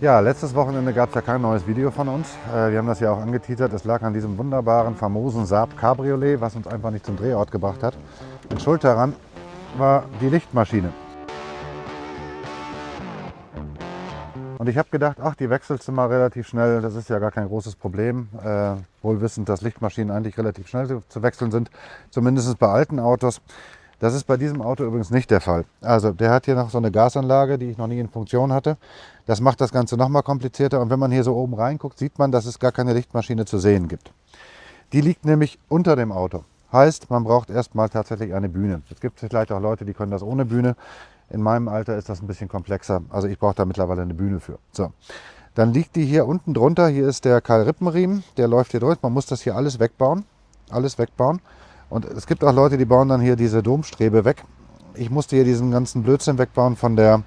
Ja, letztes Wochenende gab es ja kein neues Video von uns. Wir haben das ja auch angeteasert. Es lag an diesem wunderbaren, famosen Saab Cabriolet, was uns einfach nicht zum Drehort gebracht hat. Und schuld daran war die Lichtmaschine. Und ich habe gedacht, ach, die wechselst du mal relativ schnell. Das ist ja gar kein großes Problem. Wohl wissend, dass Lichtmaschinen eigentlich relativ schnell zu wechseln sind. Zumindest bei alten Autos. Das ist bei diesem Auto übrigens nicht der Fall. Also der hat hier noch so eine Gasanlage, die ich noch nie in Funktion hatte. Das macht das Ganze noch mal komplizierter. Und wenn man hier so oben reinguckt, sieht man, dass es gar keine Lichtmaschine zu sehen gibt. Die liegt nämlich unter dem Auto. Heißt, man braucht erstmal tatsächlich eine Bühne. Es gibt vielleicht auch Leute, die können das ohne Bühne. In meinem Alter ist das ein bisschen komplexer. Also ich brauche da mittlerweile eine Bühne für. So. Dann liegt die hier unten drunter. Hier ist der Keilrippenriemen. Der läuft hier durch. Man muss das hier alles wegbauen. Alles wegbauen. Und es gibt auch Leute, die bauen dann hier diese Domstrebe weg. Ich musste hier diesen ganzen Blödsinn wegbauen von der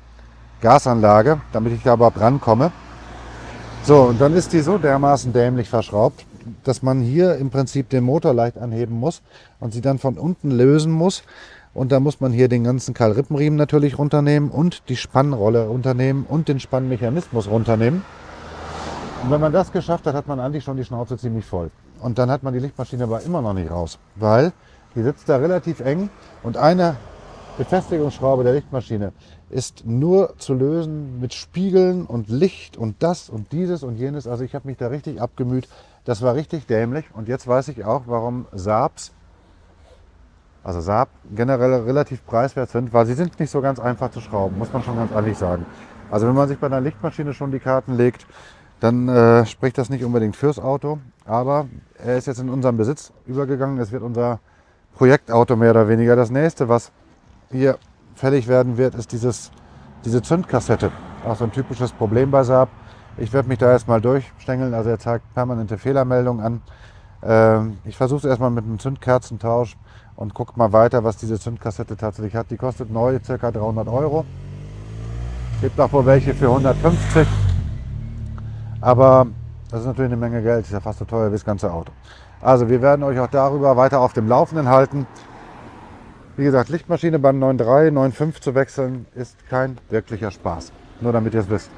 Gasanlage, damit ich da überhaupt rankomme. So, und dann ist die so dermaßen dämlich verschraubt, dass man hier im Prinzip den Motor leicht anheben muss und sie dann von unten lösen muss. Und da muss man hier den ganzen Keilrippenriemen natürlich runternehmen und die Spannrolle runternehmen und den Spannmechanismus runternehmen. Und wenn man das geschafft hat, hat man eigentlich schon die Schnauze ziemlich voll. Und dann hat man die Lichtmaschine aber immer noch nicht raus, weil die sitzt da relativ eng und eine Befestigungsschraube der Lichtmaschine ist nur zu lösen mit Spiegeln und Licht und das und dieses und jenes. Also ich habe mich da richtig abgemüht. Das war richtig dämlich und jetzt weiß ich auch, warum Saab generell relativ preiswert sind, weil sie sind nicht so ganz einfach zu schrauben, muss man schon ganz ehrlich sagen. Also wenn man sich bei einer Lichtmaschine schon die Karten legt, dann spricht das nicht unbedingt fürs Auto, aber er ist jetzt in unseren Besitz übergegangen. Es wird unser Projektauto mehr oder weniger. Das nächste, was hier fällig werden wird, ist diese Zündkassette. Auch so ein typisches Problem bei Saab. Ich werde mich da erstmal durchstängeln, also er zeigt permanente Fehlermeldungen an. Ich versuche es erstmal mit einem Zündkerzentausch und gucke mal weiter, was diese Zündkassette tatsächlich hat. Die kostet neu ca. 300 Euro. Es gibt auch wohl welche für 150. Aber das ist natürlich eine Menge Geld, ist ja fast so teuer wie das ganze Auto. Also wir werden euch auch darüber weiter auf dem Laufenden halten. Wie gesagt, Lichtmaschine beim 9.3, 9.5 zu wechseln ist kein wirklicher Spaß. Nur damit ihr es wisst.